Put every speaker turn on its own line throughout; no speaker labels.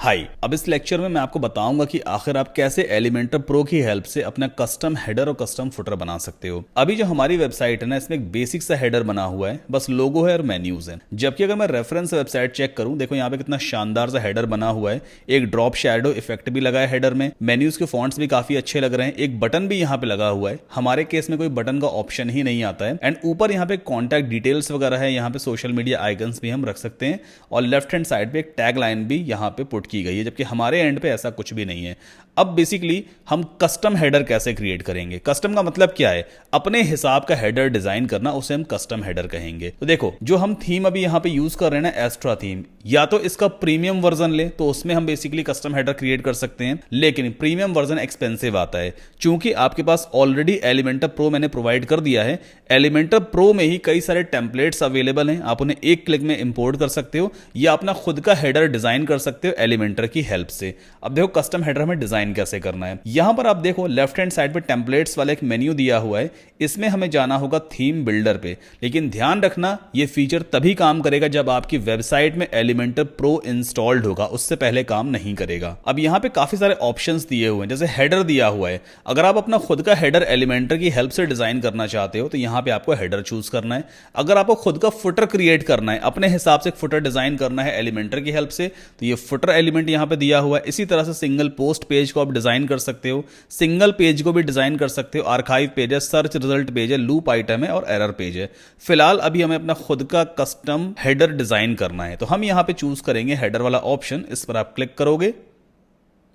हाय, अब इस लेक्चर में मैं आपको बताऊंगा कि आखिर आप कैसे एलिमेंटर प्रो की हेल्प से अपना कस्टम हेडर और कस्टम फुटर बना सकते हो। अभी जो हमारी वेबसाइट है ना, इसमें एक बेसिक सा हेडर बना हुआ है, बस लोगो है और मेन्यूज है। जबकि अगर मैं रेफरेंस वेबसाइट चेक करूं, देखो यहाँ पे कितना शानदार सा हेडर बना हुआ है। एक ड्रॉप शैडो इफेक्ट भी लगा है हेडर में, मेन्यूज के फॉन्ट्स भी काफी अच्छे लग रहे हैं, एक बटन भी यहाँ पे लगा हुआ है। हमारे केस में कोई बटन का ऑप्शन ही नहीं आता है। एंड ऊपर यहाँ पे कॉन्टैक्ट डिटेल्स वगैरह है, यहाँ पे सोशल मीडिया आइकन्स भी हम रख सकते हैं और लेफ्ट हैंड साइड पे एक टैग लाइन भी यहाँ पे पुट की गई है, जबकि हमारे एंड पे ऐसा कुछ भी नहीं है। अब बेसिकली हम कस्टम हेडर कैसे क्रिएट करेंगे। कस्टम का मतलब क्या है? अपने हिसाब का हेडर डिजाइन करना, उसे हम कस्टम हेडर कहेंगे। तो देखो, जो हम थीम अभी यहां पे यूज कर रहे हैं ना, एस्ट्रा थीम, या तो इसका प्रीमियम वर्जन ले तो उसमें हम बेसिकली कस्टम हेडर क्रिएट कर सकते हैं, लेकिन प्रीमियम वर्जन एक्सपेंसिव आता है। चूंकि आपके पास ऑलरेडी एलिमेंटर प्रो मैंने प्रोवाइड कर दिया है, एलिमेंटर प्रो में ही कई सारे टेम्पलेट्स अवेलेबल हैं, आप उन्हें एक क्लिक में इंपोर्ट कर सकते हो या अपना खुद का हेडर डिजाइन कर सकते हो एलिमेंटर की हेल्प से। अब देखो कस्टम हेडर हमें डिजाइन कैसे करना है। यहां पर आप देखो लेफ्ट हैंड साइड पे टेम्पलेट्स वाला एक मेन्यू दिया हुआ है, इसमें हमें जाना होगा थीम बिल्डर पे। लेकिन ध्यान रखना, यह फीचर तभी काम करेगा जब आपकी वेबसाइट में एलिमेंटर प्रो इंस्टॉल्ड होगा, उससे पहले काम नहीं करेगा। अब यहां पे काफी सारे ऑप्शंस दिए हुए हैं, जैसे हेडर दिया हुआ है। अगर आप अपना खुद का हेडर एलिमेंटर की हेल्प से डिजाइन करना चाहते हो तो यहां पे आपको हेडर चूज करना है। अगर आपको खुद का फुटर क्रिएट करना है, अपने हिसाब से फुटर डिजाइन करना है एलिमेंटर की हेल्प से, तो ये फुटर एलिमेंट यहां पे दिया हुआ है। इसी तरह से सिंगल पोस्ट पेज को आप डिजाइन कर सकते हो, सिंगल पेज को भी डिजाइन कर सकते हो, आर्काइव पेज है, सर्च रिजल्ट पेज है, लूप आइटम है और एरर पेज है। फिलहाल अभी हमें अपना खुद का कस्टम हेडर डिजाइन करना है, तो हम यहां पे चूज करेंगे हेडर वाला ऑप्शन। इस पर आप क्लिक करोगे,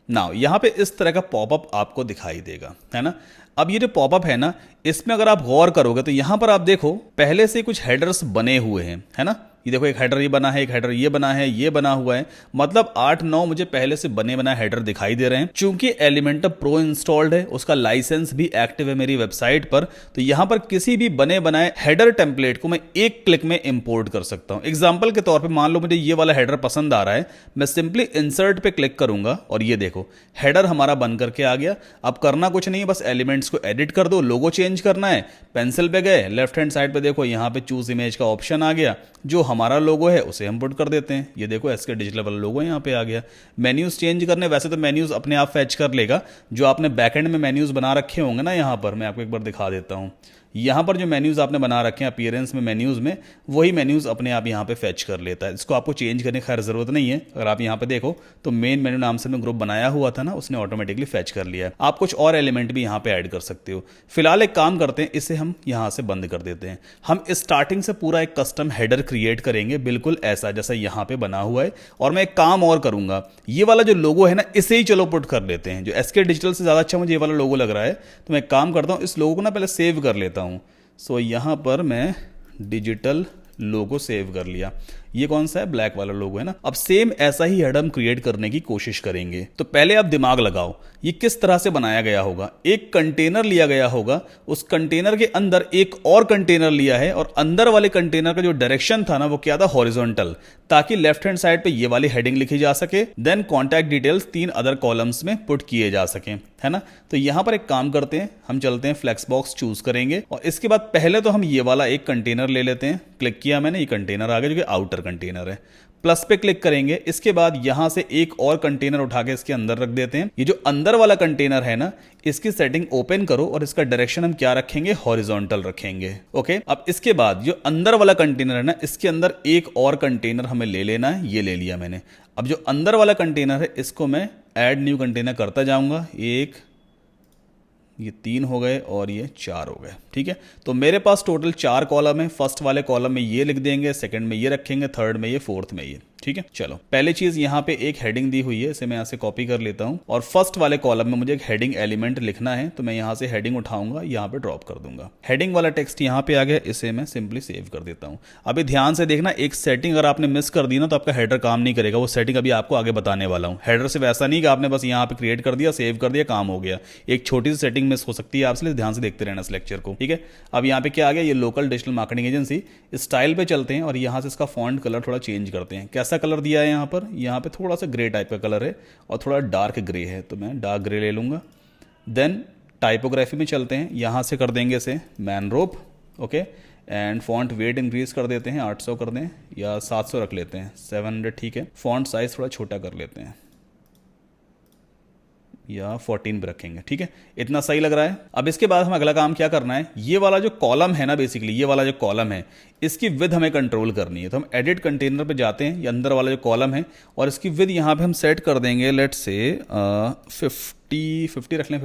नाउ यहां पे इस तरह का पॉपअप आपको दिखाई देगा, है ना। अब ये जो पॉपअप है ना, इसमें अगर आप गौर करोगे तो यहां पर आप देखो पहले से कुछ हेडर्स बने हुए हैं, है ना। ये देखो, एक हेडर ये बना है, एक हेडर ये बना है, ये बना हुआ है, मतलब 8-9 मुझे पहले से बने बनाए हेडर दिखाई दे रहे हैं। चूंकि एलिमेंटर प्रो इंस्टॉल्ड है, उसका लाइसेंस भी एक्टिव है मेरी वेबसाइट पर, तो यहां पर किसी भी बने बनाए हेडर टेम्पलेट को मैं एक क्लिक में इंपोर्ट कर सकता हूं। एग्जाम्पल के तौर पर मान लो मुझे ये वाला हेडर पसंद आ रहा है, मैं सिंपली इंसर्ट पे क्लिक करूंगा और ये देखो हेडर हमारा बन करके आ गया। अब करना कुछ नहीं है, बस एलिमेंट्स को एडिट कर दो, लोगो चेंज करना है, पेंसिल पे गए, लेफ्ट हैंड साइड पे देखो यहां पे चूज इमेज का ऑप्शन आ गया, जो हमारा लोगो है उसे हम पुट कर देते हैं। ये देखो एसके डिजिटल वाला लोगो यहाँ पे आ गया। मेन्यूज चेंज करने, वैसे तो मेन्यूज अपने आप फैच कर लेगा, जो आपने बैकएंड में मेन्यूज बना रखे होंगे ना, यहाँ पर मैं आपको एक बार दिखा देता हूँ। यहाँ पर जो मेन्यूज आपने बना रखे हैं अपीयरेंस में मेन्यूज में, वही मेन्यूज अपने आप यहाँ पे फैच कर लेता है। इसको आपको चेंज करने की खैर जरूरत नहीं है। अगर आप यहाँ पे देखो तो मेन मेन्यू नाम से मैं ग्रुप बनाया हुआ था ना, उसने ऑटोमेटिकली फैच कर लिया है। आप कुछ और एलिमेंट भी यहाँ पे ऐड कर सकते हो। फिलहाल एक काम करते हैं, इसे हम यहाँ से बंद कर देते हैं। हम स्टार्टिंग से पूरा एक कस्टम हेडर क्रिएट करेंगे, बिल्कुल ऐसा जैसा यहाँ पे बना हुआ है। और मैं एक काम और करूंगा, ये वाला जो लोगो है ना, इसे ही चलो पुट कर लेते हैं। जो एसके डिजिटल से ज्यादा अच्छा मुझे ये वाला लोगो लग रहा है, तो मैं एक काम करता हूँ, इस लोगो को ना पहले सेव कर लेता हूँ। सो यहाँ पर मैं डिजिटल लोगो सेव कर लिया। ये कौन सा है? ब्लैक वाला लोगो है ना। अब सेम ऐसा ही हेडर हम क्रिएट करने की कोशिश करेंगे। तो पहले आप दिमाग लगाओ, ये किस तरह से बनाया गया होगा। एक कंटेनर लिया गया होगा, उस कंटेनर के अंदर एक और कंटेनर लिया है, और अंदर वाले कंटेनर का जो डायरेक्शन था ना, वो क्या था? हॉरिजॉन्टल, ताकि लेफ्ट हैंड साइड पे ये वाली हेडिंग लिखी जा सके, then contact details 3 other columns में पुट किए जा सके, है ना। तो यहां पर एक काम करते हैं, हम चलते हैं फ्लेक्स बॉक्स चूज करेंगे, और इसके बाद पहले तो हम ये वाला एक कंटेनर ले लेते हैं। क्लिक किया मैंने, ये कंटेनर आ गया जो कि आउटर कंटेनर है। प्लस पे क्लिक करेंगे, इसके बाद यहां से एक और कंटेनर उठा के इसके अंदर रख देते हैं। ये जो अंदर वाला कंटेनर है ना, इसकी सेटिंग ओपन करो और इसका डायरेक्शन हम क्या रखेंगे? हॉरिजॉन्टल रखेंगे। ओके, अब इसके बाद जो अंदर वाला कंटेनर है ना, इसके अंदर एक और कंटेनर हमें ले लेना है। ये ले लिया मैंने। अब जो अंदर वाला कंटेनर है, इसको मैं ऐड न्यू कंटेनर करता जाऊंगा। ये 3 हो गए और ये 4 हो गए, ठीक है। तो मेरे पास टोटल 4 कॉलम है। फर्स्ट वाले कॉलम में ये लिख देंगे, सेकंड में ये रखेंगे, थर्ड में ये, फोर्थ में ये, ठीक है। चलो, पहली चीज यहाँ पे एक हेडिंग दी हुई है, इसे मैं यहाँ से कॉपी कर लेता हूँ, और फर्स्ट वाले कॉलम में मुझे एक हेडिंग एलिमेंट लिखना है, तो मैं यहाँ से हेडिंग उठाऊंगा, यहाँ पे ड्रॉप कर दूंगा। हेडिंग वाला टेक्स्ट यहाँ पे आ गया, इसे मैं सिंपली सेव कर देता हूँ। अभी ध्यान से देखना, एक सेटिंग अगर आपने मिस कर दी ना, तो आपका हेडर काम नहीं करेगा। वो सेटिंग अभी आपको आगे बताने वाला हूँ। हेडर सिर्फ ऐसा नहीं कि आपने बस यहाँ पे क्रिएट कर दिया, सेव कर दिया, काम हो गया। एक छोटी सी सेटिंग मिस हो सकती है आपसे, ध्यान से देखते रहना इस लेक्चर को, ठीक है। अब यहाँ पे क्या आ गया? ये local digital marketing agency. Style पे चलते हैं और यहाँ से इसका फॉन्ट कलर थोड़ा चेंज करते हैं। कैसा कलर दिया है यहाँ पे थोड़ा सा ग्रे टाइप का कलर है और थोड़ा डार्क ग्रे है, तो मैं डार्क ग्रे ले लूंगा। देन टाइपोग्राफी में चलते हैं, यहाँ से कर देंगे इसे Manrope, okay. And font weight increase कर देते हैं, 800 कर दें या 700 रख लेते हैं, 700, ठीक है। फॉन्ट साइज थोड़ा छोटा कर लेते हैं, या 14 पे रखेंगे, ठीक है, इतना सही लग रहा है। अब इसके बाद हम अगला काम क्या करना है, ये वाला जो कॉलम है ना, बेसिकली ये वाला जो कॉलम है इसकी विद हमें कंट्रोल करनी है। तो हम एडिट कंटेनर पे जाते हैं, ये अंदर वाला जो कॉलम है और इसकी विद यहाँ पे हम सेट कर देंगे, लेट्स से 50 रख लें,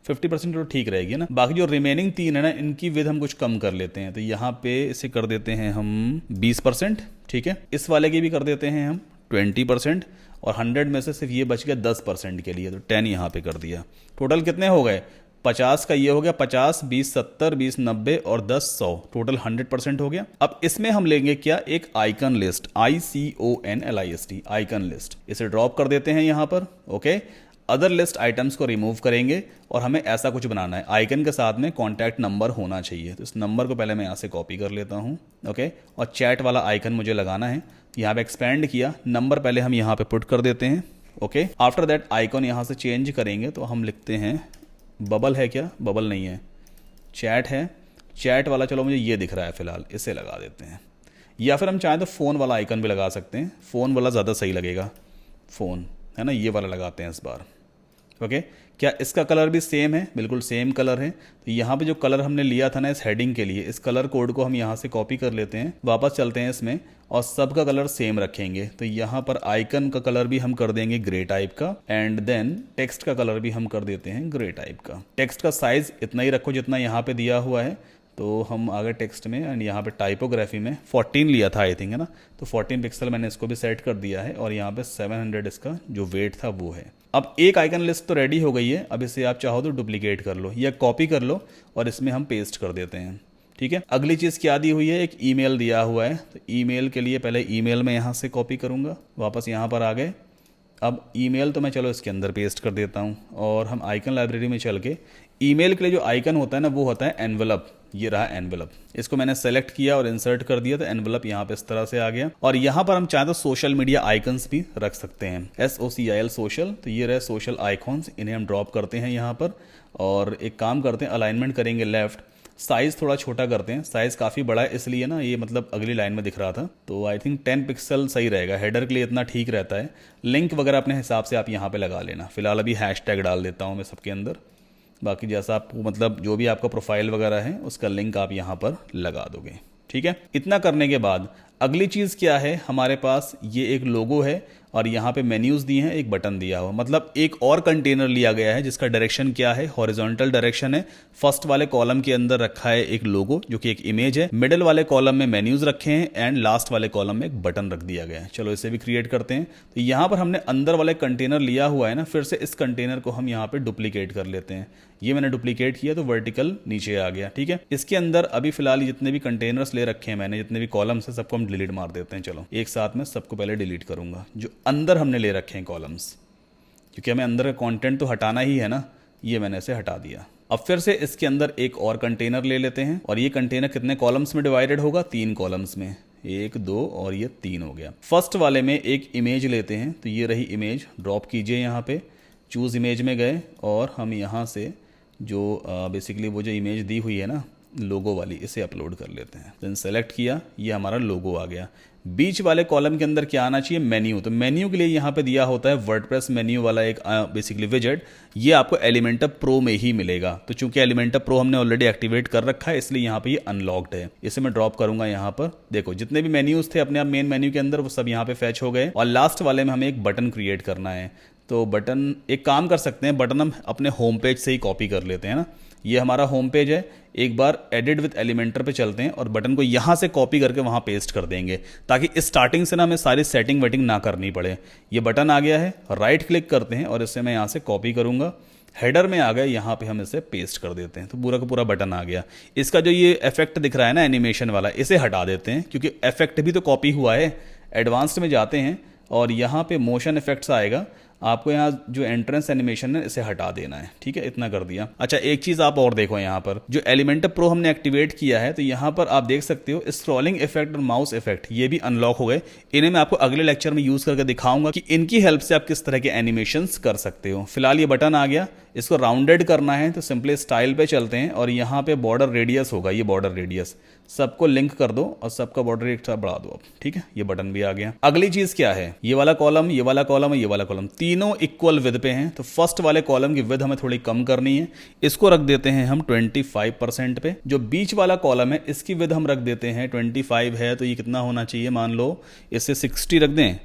50% तो ठीक रहेगी ना। बाकी जो रिमेनिंग 3 है ना, इनकी विद हम कुछ कम कर लेते हैं। तो यहाँ पे इसे कर देते हैं हम 20%, ठीक है। इस वाले की भी कर देते हैं हम 20% और 100 में से सिर्फ ये बच गया 10% के लिए, तो 10 यहाँ पे कर दिया। टोटल कितने हो गए, 50 का ये हो गया 50, 20 70, 20 90 और 10 100, टोटल 100% हो गया। अब इसमें हम लेंगे क्या, एक icon list, ICONLIST, icon list, इसे ड्रॉप कर देते हैं यहाँ पर, ओके। अदर लिस्ट आइटम्स को रिमूव करेंगे और हमें ऐसा कुछ बनाना है, आइकन के साथ में कॉन्टैक्ट नंबर होना चाहिए। तो इस नंबर को पहले मैं यहाँ से कॉपी कर लेता हूँ, ओके। और चैट वाला आइकन मुझे लगाना है, यहाँ पे एक्सपेंड किया, नंबर पहले हम यहाँ पे पुट कर देते हैं, ओके। आफ्टर दैट आइकन यहाँ से चेंज करेंगे, तो हम लिखते हैं बबल है क्या, बबल नहीं है, चैट है, चैट वाला चलो मुझे ये दिख रहा है फिलहाल, इसे लगा देते हैं। या फिर हम चाहें तो फ़ोन वाला आइकन भी लगा सकते हैं, फ़ोन वाला ज़्यादा सही लगेगा, फ़ोन है ना, ये वाला लगाते हैं इस बार, ओके। क्या इसका कलर भी सेम है, बिल्कुल सेम कलर है। तो यहाँ पे जो कलर हमने लिया था ना इस हेडिंग के लिए, इस कलर कोड को हम यहाँ से कॉपी कर लेते हैं, वापस चलते हैं इसमें और सबका कलर सेम रखेंगे। तो यहाँ पर आइकन का कलर भी हम कर देंगे ग्रे टाइप का, एंड देन टेक्स्ट का कलर भी हम कर देते हैं ग्रे टाइप का। टेक्स्ट का साइज इतना ही रखो जितना यहाँ पे दिया हुआ है। तो हम आगे टेक्स्ट में एंड यहाँ पे टाइपोग्राफी में 14 लिया था आई थिंक, है ना, तो 14 पिक्सल मैंने इसको भी सेट कर दिया है और यहाँ पे 700 इसका जो वेट था वो है। अब एक आइकन लिस्ट तो रेडी हो गई है, अब इसे आप चाहो तो डुप्लीकेट कर लो या कॉपी कर लो और इसमें हम पेस्ट कर देते हैं, ठीक है। अगली चीज़ क्या दी हुई है, एक ईमेल दिया हुआ है। तो ईमेल के लिए पहले ईमेल में यहाँ से कॉपी करूँगा, वापस यहाँ पर आ गए। अब ईमेल तो मैं चलो इसके अंदर पेस्ट कर देता हूँ और हम आइकन लाइब्रेरी में चल के ईमेल के लिए जो आइकन होता है ना वो होता है एनवेलप, ये रहा एनवेलप। इसको मैंने सेलेक्ट किया और इंसर्ट कर दिया, तो एनवेलप यहाँ पे इस तरह से आ गया। और यहाँ पर हम चाहें तो सोशल मीडिया आइकन्स भी रख सकते हैं, SOCIL सोशल, तो ये रहे सोशल आइकॉन्स, इन्हें हम ड्रॉप करते हैं यहाँ पर। और एक काम करते हैं, अलाइनमेंट करेंगे लेफ्ट, साइज़ थोड़ा छोटा करते हैं, साइज़ काफ़ी बड़ा है इसलिए ना ये मतलब अगली लाइन में दिख रहा था, तो आई थिंक 10 पिक्सल सही रहेगा, हेडर के लिए इतना ठीक रहता है। लिंक वगैरह अपने हिसाब से आप यहाँ पे लगा लेना, फिलहाल अभी हैशटैग डाल देता हूँ मैं सबके अंदर, बाकी जैसा आपको मतलब जो भी आपका प्रोफाइल वगैरह है उसका लिंक आप यहाँ पर लगा दोगे, ठीक है। इतना करने के बाद अगली चीज़ क्या है, हमारे पास ये एक लोगो है और यहाँ पे मेन्यूज़ दिए हैं, एक बटन दिया हुआ, मतलब एक और कंटेनर लिया गया है जिसका डायरेक्शन क्या है, हॉरिजॉन्टल डायरेक्शन है। फर्स्ट वाले कॉलम के अंदर रखा है एक लोगो जो कि एक इमेज है, मिडिल वाले कॉलम में मेन्यूज़ रखे हैं एंड लास्ट वाले कॉलम में एक बटन रख दिया गया है। चलो इसे भी क्रिएट करते हैं। तो यहाँ पर हमने अंदर वाले कंटेनर लिया हुआ है ना, फिर से इस कंटेनर को हम यहाँ पे डुप्लीकेट कर लेते हैं। ये मैंने डुप्लीकेट किया तो वर्टिकल नीचे आ गया, ठीक है। इसके अंदर अभी फिलहाल जितने भी कंटेनर्स ले रखे हैं मैंने, जितने भी कॉलम्स हैं सबको हम डिलीट मार देते हैं। चलो एक साथ में सबको पहले डिलीट करूंगा जो अंदर हमने ले रखे हैं कॉलम्स, क्योंकि हमें अंदर का कंटेंट तो हटाना ही है ना, ये मैंने इसे हटा दिया। अब फिर से इसके अंदर एक और कंटेनर ले लेते हैं और ये कंटेनर कितने कॉलम्स में डिवाइडेड होगा, 3 कॉलम्स में, 1 2 और ये 3 हो गया। फर्स्ट वाले में एक इमेज लेते हैं, तो ये रही इमेज, ड्रॉप कीजिए यहाँ पे, चूज़ इमेज में गए और हम यहाँ से जो बेसिकली वो जो इमेज दी हुई है ना लोगो वाली, इसे अपलोड कर लेते हैं। देन सेलेक्ट किया, ये हमारा लोगो आ गया। बीच वाले कॉलम के अंदर क्या आना चाहिए, मेन्यू। तो मेन्यू के लिए यहाँ पे दिया होता है वर्डप्रेस मेन्यू वाला एक बेसिकली विजेट, ये आपको एलिमेंटर प्रो में ही मिलेगा। तो चूंकि एलिमेंटर प्रो हमने ऑलरेडी एक्टिवेट कर रखा है इसलिए यहाँ पे ये अनलॉक्ड है। इसे मैं ड्रॉप करूंगा यहाँ पर, देखो जितने भी मेन्यूज थे अपने आप मेन मेन्यू के अंदर वो सब यहाँ पे फैच हो गए। और लास्ट वाले में हमें एक बटन क्रिएट करना है, तो बटन एक काम कर सकते हैं, बटन हम अपने होम पेज से ही कॉपी कर लेते हैं ना। ये हमारा होम पेज है, एक बार एडिट विद एलिमेंटर पे चलते हैं और बटन को यहाँ से कॉपी करके वहाँ पेस्ट कर देंगे, ताकि स्टार्टिंग से ना हमें सारी सेटिंग वेटिंग ना करनी पड़े। ये बटन आ गया है, राइट क्लिक करते हैं और इसे मैं यहाँ से कॉपी करूँगा, हेडर में आ गया, यहाँ पे हम इसे पेस्ट कर देते हैं, तो पूरा का पूरा बटन आ गया। इसका जो ये इफेक्ट दिख रहा है ना एनिमेशन वाला, इसे हटा देते हैं क्योंकि इफेक्ट भी तो कॉपी हुआ है। एडवांस्ड में जाते हैं और यहाँ पे मोशन इफेक्ट्स आएगा, आपको यहाँ जो एंट्रेंस एनिमेशन है इसे हटा देना है, ठीक है, इतना कर दिया। अच्छा एक चीज़ आप और देखो, यहाँ पर जो एलिमेंटर प्रो हमने एक्टिवेट किया है तो यहाँ पर आप देख सकते हो स्क्रॉलिंग इफेक्ट और माउस इफेक्ट ये भी अनलॉक हो गए। इन्हें मैं आपको अगले लेक्चर में यूज़ करके दिखाऊंगा कि इनकी हेल्प से आप किस तरह के एनिमेशंस कर सकते हो। फिलहाल ये बटन आ गया, इसको राउंडेड करना है तो सिंपली स्टाइल पे चलते हैं और यहाँ पे बॉर्डर रेडियस होगा, ये बॉर्डर रेडियस, सबको लिंक कर दो और सबका बॉर्डर एक्स्ट्रा बढ़ा दो अब, ठीक है। ये बटन भी आ गया। अगली चीज क्या है, ये वाला कॉलम, ये वाला कॉलम और ये वाला कॉलम तीनों इक्वल विड्थ पे हैं, तो फर्स्ट वाले कॉलम की विड्थ हमें थोड़ी कम करनी है, इसको रख देते हैं हम 25% पे। जो बीच वाला कॉलम है इसकी विड्थ हम रख देते हैं 25 है, तो ये कितना होना चाहिए, मान लो इसे 60 रख दें,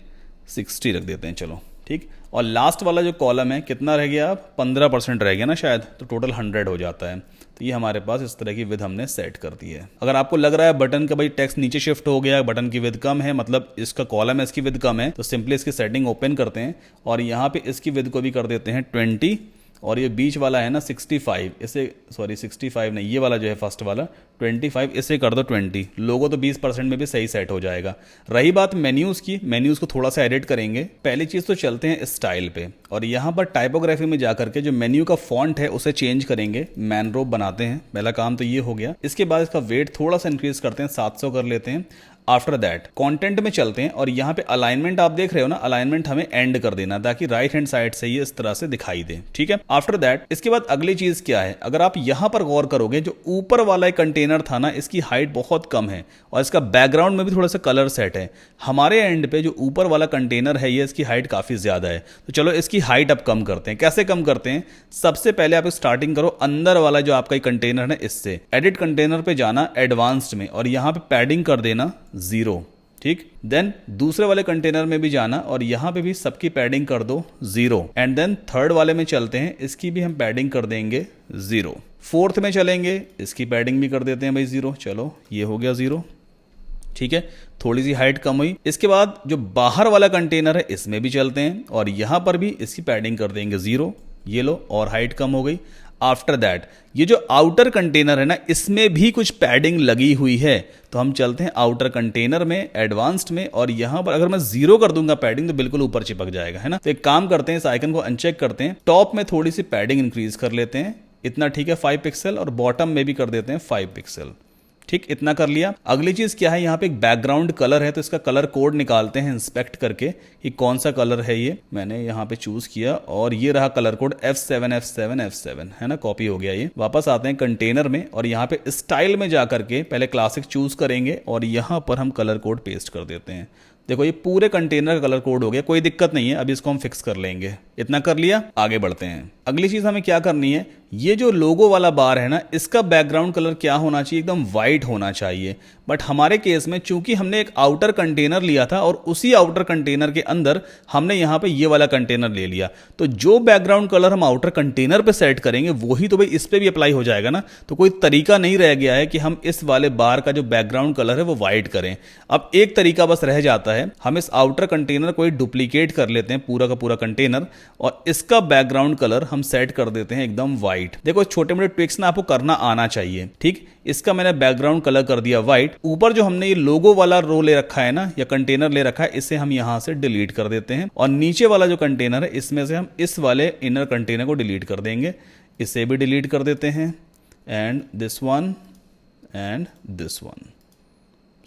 60 रख देते हैं, चलो ठीक। और लास्ट वाला जो कॉलम है कितना रह गया, अब 15% रह गया ना शायद, तो टोटल 100 हो जाता है। तो ये हमारे पास इस तरह की विड्थ हमने सेट कर दी है। अगर आपको लग रहा है बटन का भाई टेक्स्ट नीचे शिफ्ट हो गया, बटन की विड्थ कम है, मतलब इसका कॉलम है इसकी विड्थ कम है, तो सिंपली इसकी सेटिंग ओपन करते हैं और यहाँ पे इसकी विड्थ को भी कर देते हैं 20, और ये बीच वाला है ना 65, इसे सॉरी 65 नहीं, ये वाला जो है फर्स्ट वाला 25, इसे कर दो 20। लोगो तो 20% में भी सही सेट हो जाएगा। रही बात मेन्यूज़ की, मेन्यूज़ को थोड़ा सा एडिट करेंगे। पहली चीज़ तो चलते हैं स्टाइल पे, और यहाँ पर टाइपोग्राफी में जाकर के जो मेन्यू का फॉन्ट है उसे चेंज करेंगे, मैनरोप बनाते हैं। पहला काम तो ये हो गया। इसके बाद इसका वेट थोड़ा सा इंक्रीज करते हैं, 700 कर लेते हैं। आफ्टर दैट कंटेंट में चलते हैं और यहाँ पे अलाइनमेंट आप देख रहे हो ना, अलाइनमेंट हमें एंड कर देना ताकि राइट हैंड साइड से ये इस तरह से दिखाई दे, ठीक है। आफ्टर दैट इसके बाद अगली चीज क्या है, अगर आप यहाँ पर गौर करोगे, जो ऊपर वाला एक कंटेनर था ना, इसकी हाइट बहुत कम है और इसका बैकग्राउंड में भी थोड़ा सा कलर सेट है। हमारे एंड पे जो ऊपर वाला कंटेनर है ये इसकी हाइट काफी ज्यादा है, तो चलो इसकी हाइट अब कम करते हैं। कैसे कम करते हैं, सबसे पहले आप स्टार्टिंग करो अंदर वाला जो आपका कंटेनर है इससे, एडिट कंटेनर पे जाना एडवांस्ड में और यहाँ पे पैडिंग कर देना 0, ठीक। देन दूसरे वाले कंटेनर में भी जाना और यहां पे भी सबकी पैडिंग कर दो 0, एंड देन थर्ड वाले में चलते हैं, इसकी भी हम पैडिंग कर देंगे 0। फोर्थ में चलेंगे, इसकी पैडिंग भी कर देते हैं भाई 0, चलो ये हो गया 0, ठीक है। थोड़ी सी हाइट कम हुई। इसके बाद जो बाहर वाला कंटेनर है इसमें भी चलते हैं और यहां पर भी इसकी पैडिंग कर देंगे 0, ये लो, और हाइट कम हो गई। आफ्टर दैट ये जो आउटर कंटेनर है ना, इसमें भी कुछ पैडिंग लगी हुई है, तो हम चलते हैं आउटर कंटेनर में एडवांस्ड में, और यहां पर अगर मैं 0 कर दूंगा पैडिंग तो बिल्कुल ऊपर चिपक जाएगा, है ना। तो एक काम करते हैं, इस आइकन को अनचेक करते हैं, टॉप में थोड़ी सी पैडिंग इंक्रीज कर लेते हैं, इतना ठीक है 5 पिक्सल, और बॉटम में भी कर देते हैं 5 पिक्सल, ठीक। इतना कर लिया। अगली चीज क्या है, यहाँ पे एक बैकग्राउंड कलर है, तो इसका कलर कोड निकालते हैं इंस्पेक्ट करके कि कौन सा कलर है। ये मैंने यहाँ पे चूज किया और ये रहा colour code F7 F7 F7, है ना, कॉपी हो गया। ये वापस आते हैं कंटेनर में और यहाँ पे स्टाइल में जाकर के पहले क्लासिक चूज करेंगे और यहाँ पर हम कलर कोड पेस्ट कर देते हैं। देखो ये पूरे कंटेनर का कलर कोड हो गया, कोई दिक्कत नहीं है, अभी इसको हम फिक्स कर लेंगे। इतना कर लिया, आगे बढ़ते हैं। अगली चीज हमें क्या करनी है, ये जो लोगो वाला बार है ना, इसका बैकग्राउंड कलर क्या होना चाहिए, एकदम वाइट होना चाहिए। बट हमारे केस में चूंकि हमने एक आउटर कंटेनर लिया था और उसी आउटर कंटेनर के अंदर हमने यहाँ पे ये वाला कंटेनर ले लिया, तो जो बैकग्राउंड कलर हम आउटर कंटेनर पे सेट करेंगे वही तो भाई इस पे भी अप्लाई हो जाएगा ना। तो कोई तरीका नहीं रह गया है कि हम इस वाले बार का जो बैकग्राउंड कलर है वो व्हाइट करें। अब एक तरीका बस रह जाता है, हम इस आउटर कंटेनर को डुप्लीकेट कर लेते हैं, पूरा का पूरा कंटेनर, और इसका बैकग्राउंड कलर हम सेट कर देते हैं एकदम व्हाइट। देखो छोटे मोटे ट्रिक्स ना आपको करना आना चाहिए, ठीक। इसका मैंने बैकग्राउंड कलर कर दिया व्हाइट। ऊपर जो हमने ये लोगो वाला रो ले रखा है ना, या कंटेनर ले रखा है, इसे हम यहां से डिलीट कर देते हैं, और नीचे वाला जो कंटेनर है इसमें से हम इस वाले इनर कंटेनर को डिलीट कर देंगे, इसे भी डिलीट कर देते हैं, and this one and this one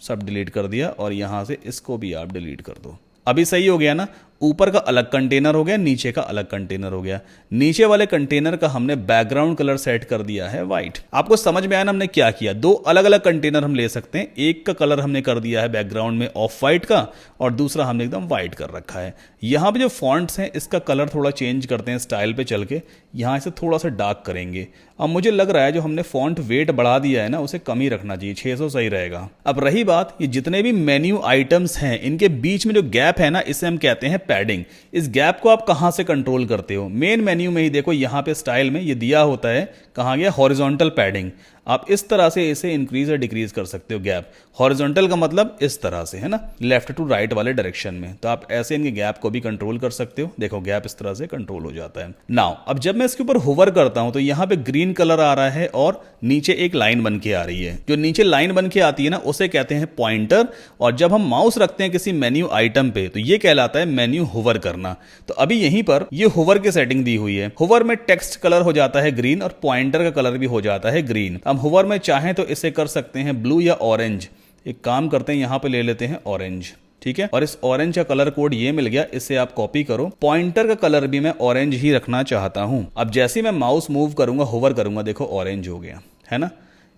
सब डिलीट कर दिया, और यहां से इसको भी आप डिलीट कर दो। अभी सही हो गया ना, ऊपर का अलग कंटेनर हो गया, नीचे का अलग कंटेनर हो गया। नीचे वाले कंटेनर का हमने बैकग्राउंड कलर सेट कर दिया है व्हाइट। आपको समझ में आया ना हमने क्या किया, दो अलग अलग कंटेनर हम ले सकते हैं, एक का कलर हमने कर दिया है बैकग्राउंड में ऑफ वाइट का, और दूसरा हमने एकदम व्हाइट कर रखा है। यहाँ पे जो फॉन्ट्स हैं इसका कलर थोड़ा चेंज करते हैं, स्टाइल पे चल के यहाँ से थोड़ा सा डार्क करेंगे। अब मुझे लग रहा है जो हमने फॉन्ट वेट बढ़ा दिया है ना, उसे कम ही रखना चाहिए, 600 सही रहेगा। अब रही बात, ये जितने भी मेन्यू आइटम्स हैं इनके बीच में जो गैप है ना, इसे हम कहते हैं पैडिंग। इस गैप को आप कहां से कंट्रोल करते हो, मेन मेन्यू में ही देखो, यहां पे स्टाइल में ये दिया होता है, कहां गया, हॉरिजॉन्टल पैडिंग। आप इस तरह से इसे इंक्रीज या डिक्रीज कर सकते हो गैप। हॉरिजॉन्टल का मतलब इस तरह से, है ना, लेफ्ट टू राइट वाले डायरेक्शन में, तो आप ऐसे इनके गैप को भी कंट्रोल कर सकते हो। देखो गैप इस तरह से कंट्रोल हो जाता है। नाउ अब जब मैं इसके ऊपर होवर करता हूं तो यहां पे ग्रीन कलर आ रहा है और नीचे एक लाइन बन के आ रही है। जो नीचे लाइन बन के आती है ना, उसे कहते हैं पॉइंटर, और जब हम माउस रखते हैं किसी मेन्यू आइटम पे तो ये कहलाता है मेन्यू होवर करना। तो अभी यहीं पर ये होवर की सेटिंग दी हुई है। होवर में टेक्स्ट कलर हो जाता है ग्रीन और पॉइंटर का कलर भी हो जाता है ग्रीन। हम होवर में चाहें तो इसे कर सकते हैं ब्लू या ऑरेंज। एक काम करते हैं, यहां पे ले लेते हैं ऑरेंज, ठीक है। और इस ऑरेंज का कलर कोड ये मिल गया, इसे आप कॉपी करो। पॉइंटर का कलर भी मैं ऑरेंज ही रखना चाहता हूं। अब जैसे मैं माउस मूव करूंगा, होवर करूंगा, देखो ऑरेंज हो गया, है ना।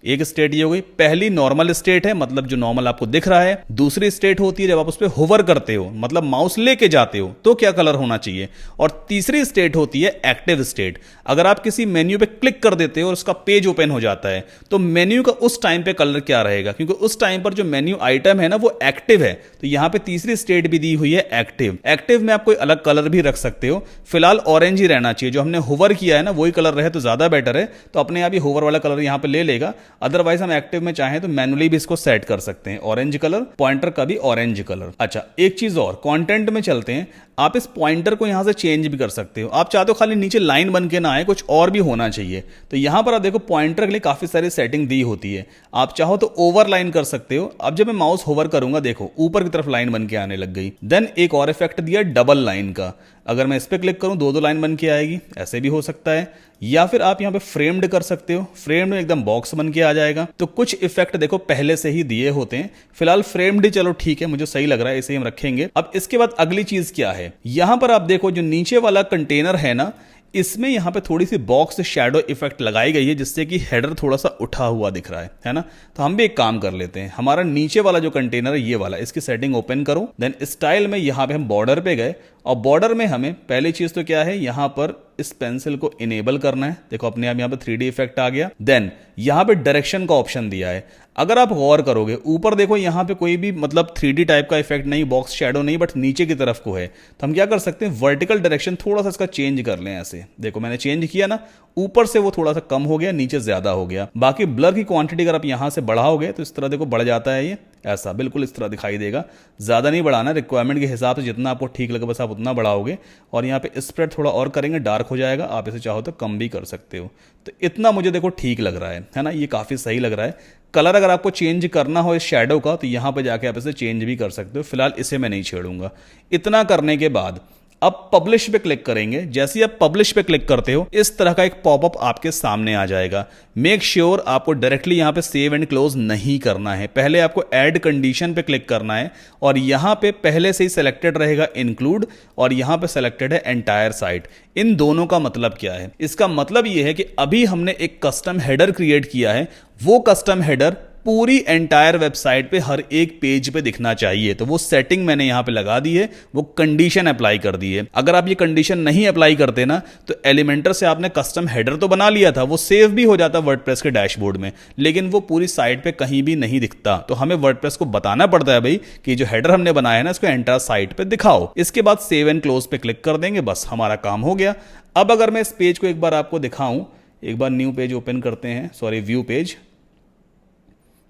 एक स्टेट ये हो गई, पहली नॉर्मल स्टेट है, मतलब जो नॉर्मल आपको दिख रहा है। दूसरी स्टेट होती है जब आप उस पर होवर करते हो, मतलब माउस लेके जाते हो तो क्या कलर होना चाहिए। और तीसरी स्टेट होती है एक्टिव स्टेट। अगर आप किसी मेन्यू पे क्लिक कर देते हो और उसका पेज ओपन हो जाता है तो मेन्यू का उस टाइम पे कलर क्या रहेगा, क्योंकि उस टाइम पर जो मेन्यू आइटम है ना वो एक्टिव है। तो यहां पे तीसरी स्टेट भी दी हुई है एक्टिव। एक्टिव में आप कोई अलग कलर भी रख सकते हो, फिलहाल ऑरेंज ही रहना चाहिए। जो हमने होवर किया है ना वही कलर रहे तो ज्यादा बेटर है, तो अपने आप ही होवर वाला कलर यहां पे ले लेगा। अदरवाइज हम एक्टिव में चाहें तो मैनुअली भी इसको सेट कर सकते हैं, ऑरेंज कलर, पॉइंटर का भी ऑरेंज कलर। अच्छा, एक चीज और, कंटेंट में चलते हैं। आप इस पॉइंटर को यहां से चेंज भी कर सकते हो। आप चाहते हो खाली नीचे लाइन बन के ना आए, कुछ और भी होना चाहिए। तो यहां पर आप देखो पॉइंटर के लिए काफी सारी सेटिंग दी होती है। आप चाहो तो ओवर लाइन कर सकते हो। अब जब मैं माउस होवर करूंगा देखो ऊपर की तरफ लाइन बन के आने लग गई। देन एक और इफेक्ट दिया डबल लाइन का। अगर मैं इस पर क्लिक करूं दो लाइन बन के आएगी, ऐसे भी हो सकता है। या फिर आप यहां पे फ्रेम्ड कर सकते हो, फ्रेम्ड में एकदम बॉक्स बन के आ जाएगा। तो कुछ इफेक्ट देखो पहले से ही दिए होते हैं। फिलहाल फ्रेम्ड ही चलो ठीक है, मुझे सही लग रहा है, इसे हम रखेंगे। अब इसके बाद अगली चीज क्या है, यहां पर आप देखो जो नीचे वाला कंटेनर है ना, इसमें यहां पे थोड़ी सी बॉक्स शैडो इफेक्ट लगाई गई है जिससे कि हेडर थोड़ा सा उठा हुआ दिख रहा है ना। तो हम भी एक काम कर लेते हैं, हमारा नीचे वाला जो कंटेनर है ये वाला, इसकी सेटिंग ओपन करो। देन स्टाइल में यहां पे हम बॉर्डर पे गए और बॉर्डर में हमें पहली चीज तो क्या है, यहां पर इस पेंसिल को इनेबल करना है। देखो अपने आप यहां पे 3D इफेक्ट आ गया। देन यहां पे डायरेक्शन का ऑप्शन दिया है। अगर आप गौर करोगे ऊपर देखो यहां पे कोई भी मतलब 3D टाइप का इफेक्ट नहीं, बॉक्स शैडो नहीं, बट नीचे की तरफ को है। तो हम क्या कर सकते हैं, वर्टिकल डायरेक्शन थोड़ा सा इसका चेंज कर लें। ऐसे देखो मैंने चेंज किया ना, ऊपर से वो थोड़ा सा कम हो गया, नीचे ज्यादा हो गया। बाकी ब्लर की क्वांटिटी अगर आप यहां से बढ़ाओगे तो इस तरह देखो बढ़ जाता है, ये ऐसा बिल्कुल इस तरह दिखाई देगा। ज्यादा नहीं बढ़ाना, रिक्वायरमेंट के हिसाब से जितना आपको ठीक लगे बस आप उतना बढ़ाओगे। और यहाँ पे स्प्रेड थोड़ा और करेंगे, डार्क हो जाएगा। आप इसे चाहो तो कम भी कर सकते हो। तो इतना मुझे देखो ठीक लग रहा है ना, ये काफी सही लग रहा है। कलर अगर आपको चेंज करना हो इस शैडो का तो यहां पर जाके आप इसे चेंज भी कर सकते हो। फिलहाल इसे मैं नहीं छेड़ूंगा। इतना करने के बाद अब पब्लिश पे क्लिक करेंगे। जैसे ही आप पब्लिश पे क्लिक करते हो इस तरह का एक पॉपअप आपके सामने आ जाएगा। मेक श्योर आपको डायरेक्टली यहां पे सेव एंड क्लोज नहीं करना है, पहले आपको ऐड कंडीशन पे क्लिक करना है। और यहां पे पहले से ही सिलेक्टेड रहेगा इंक्लूड, और यहां पे सिलेक्टेड है एंटायर साइट। इन दोनों का मतलब क्या है, इसका मतलब यह है कि अभी हमने एक कस्टम हेडर क्रिएट किया है, वो कस्टम हेडर पूरी एंटायर वेबसाइट पे हर एक पेज पे दिखना चाहिए। तो वो सेटिंग मैंने यहां पे लगा दी है, वो कंडीशन अप्लाई कर दी है। अगर आप ये कंडीशन नहीं अप्लाई करते ना तो एलिमेंटर से आपने कस्टम हेडर तो बना लिया था, वो सेव भी हो जाता वर्डप्रेस के डैशबोर्ड में, लेकिन वो पूरी साइट पे कहीं भी नहीं दिखता। तो हमें वर्डप्रेस को बताना पड़ता है भाई कि जो हेडर हमने बनाया है ना इसको एंटायर साइट पे दिखाओ। इसके बाद सेव एंड क्लोज पे क्लिक कर देंगे, बस हमारा काम हो गया। अब अगर मैं इस पेज को एक बार आपको दिखाऊं, एक बार न्यू पेज ओपन करते हैं, सॉरी व्यू पेज।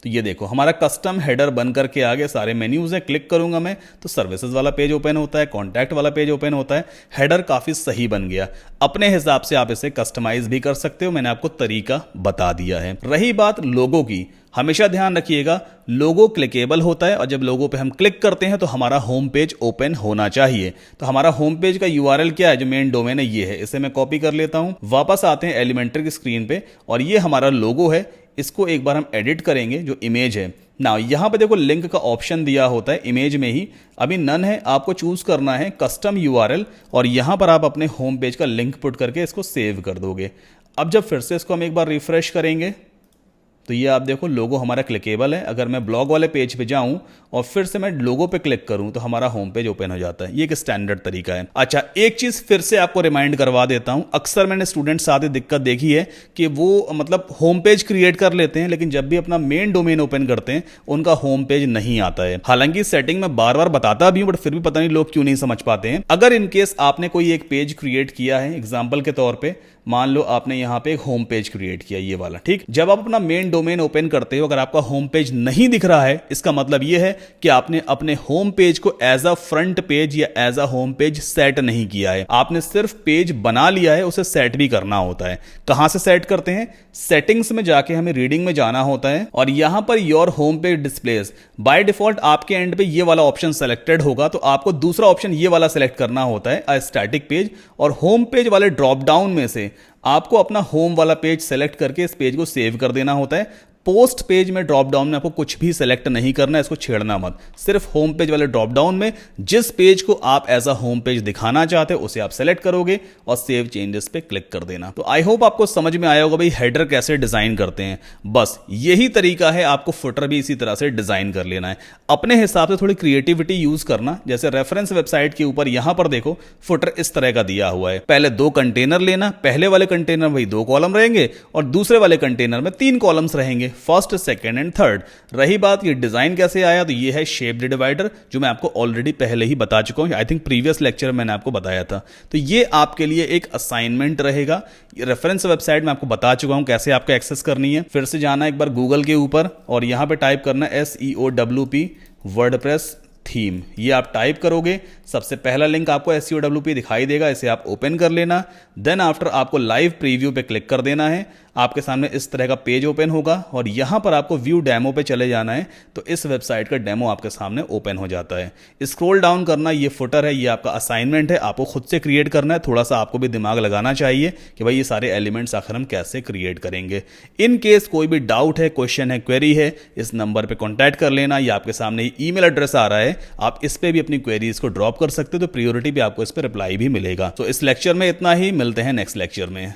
तो ये देखो हमारा कस्टम हेडर बन करके आ गया, सारे मेन्यूज हैं। क्लिक करूंगा मैं तो सर्विसेज वाला पेज ओपन होता है, कॉन्टैक्ट वाला पेज ओपन होता है। हेडर काफी सही बन गया। अपने हिसाब से आप इसे कस्टमाइज भी कर सकते हो, मैंने आपको तरीका बता दिया है। रही बात लोगो की, हमेशा ध्यान रखिएगा लोगो क्लिकेबल होता है और जब लोगो पे हम क्लिक करते हैं तो हमारा होम पेज ओपन होना चाहिए। तो हमारा होम पेज का यूआरएल क्या है, जो मेन डोमेन है ये है। इसे मैं कॉपी कर लेता हूं, वापस आते हैं एलिमेंटर की स्क्रीन पे और ये हमारा लोगो है। इसको एक बार हम एडिट करेंगे, जो इमेज है ना, यहां पे देखो लिंक का ऑप्शन दिया होता है इमेज में ही, अभी नन है। आपको चूज करना है कस्टम यूआरएल और यहां पर आप अपने होम पेज का लिंक पुट करके इसको सेव कर दोगे। अब जब फिर से इसको हम एक बार रिफ्रेश करेंगे तो ये आप देखो लोगो हमारा क्लिकेबल है। अगर मैं ब्लॉग वाले पेज पे जाऊं और फिर से मैं लोगो पे क्लिक करूं तो हमारा होम पेज ओपन हो जाता है। ये एक स्टैंडर्ड तरीका है। अच्छा, एक चीज फिर से आपको रिमाइंड करवा देता हूं, अक्सर मैंने स्टूडेंट्स साथ ही दिक्कत देखी है कि वो मतलब होम पेज क्रिएट कर लेते हैं लेकिन जब भी अपना मेन डोमेन ओपन करते हैं उनका होम पेज नहीं आता है। हालांकि सेटिंग में बार बार बताता भी हूं बट फिर भी पता नहीं लोग क्यों नहीं समझ पाते हैं। अगर इनकेस आपने कोई एक पेज क्रिएट किया है, एग्जाम्पल के तौर पर मान लो आपने यहां पे एक होम पेज क्रिएट किया, ये वाला, ठीक। जब आप अपना मेन डोमेन ओपन करते हो अगर आपका होम पेज नहीं दिख रहा है, इसका मतलब यह है कि आपने अपने होम पेज को एज अ फ्रंट पेज या as a home page set नहीं किया है। आपने सिर्फ पेज बना लिया है, उसे सेट भी करना होता है। कहां से सेट करते हैं, सेटिंग्स में जाके हमें रीडिंग में जाना होता है और यहां per your home page displace, by default आपके एंड पे ये वाला ऑप्शन सेलेक्टेड होगा तो आपको दूसरा ऑप्शन ये वाला सेलेक्ट करना होता है, अ स्टैटिक पेज। और होम पेज वाले ड्रॉप डाउन में से आपको अपना होम वाला पेज सेलेक्ट करके इस पेज को सेव कर देना होता है। पोस्ट पेज में ड्रॉप डाउन में आपको कुछ भी सेलेक्ट नहीं करना है, इसको छेड़ना मत। सिर्फ होम पेज वाले ड्रॉप डाउन में जिस पेज को आप एज अ होम पेज दिखाना चाहते हो उसे आप सेलेक्ट करोगे और सेव चेंजेस पे क्लिक कर देना। तो आई होप आपको समझ में आया होगा भाई हेडर कैसे डिजाइन करते हैं। बस यही तरीका है, आपको फुटर भी इसी तरह से डिजाइन कर लेना है। अपने हिसाब से थोड़ी क्रिएटिविटी यूज करना। जैसे रेफरेंस वेबसाइट के ऊपर यहां पर देखो फुटर इस तरह का दिया हुआ है। पहले 2 कंटेनर लेना, पहले वाले कंटेनर में 2 कॉलम रहेंगे और दूसरे वाले कंटेनर में 3 कॉलम्स रहेंगे, फर्स्ट, सेकंड एंड थर्ड। रही बात ये डिजाइन कैसे आया, तो ये है शेप्ड डिवाइडर, जो मैं आपको ऑलरेडी पहले ही बता चुका हूं। आई थिंक प्रीवियस लेक्चर में मैंने आपको बताया था। तो ये आपके लिए एक असाइनमेंट रहेगा। रेफरेंस वेबसाइट में आपको बता चुका हूं कैसे आपको एक्सेस करनी है। फिर से जाना एक बार गूगल के ऊपर और यहां पे टाइप करना SEOWP वर्डप्रेस थीम। ये आप टाइप करोगे, सबसे पहला लिंक आपको SEOWP दिखाई देगा, इसे आप ओपन कर लेना। देन आफ्टर आपको लाइव प्रीव्यू पे क्लिक कर देना है। आपके सामने इस तरह का पेज ओपन होगा और यहां पर आपको व्यू डेमो पे चले जाना है। तो इस वेबसाइट का डेमो आपके सामने ओपन हो जाता है। स्क्रॉल डाउन करना, ये फुटर है, ये आपका असाइनमेंट है, आपको खुद से क्रिएट करना है। थोड़ा सा आपको भी दिमाग लगाना चाहिए कि भाई ये सारे एलिमेंट्स आखिर हम कैसे क्रिएट करेंगे। इन केस कोई भी डाउट है, क्वेश्चन है, क्वेरी है, इस नंबर पर कॉन्टैक्ट कर लेना। या आपके सामने ईमेल एड्रेस आ रहा है, आप इस पर भी अपनी क्वेरीज को ड्रॉप कर सकते हो, तो प्रायोरिटी भी आपको इस पर रिप्लाई भी मिलेगा। तो इस लेक्चर में इतना ही, मिलते हैं नेक्स्ट लेक्चर में।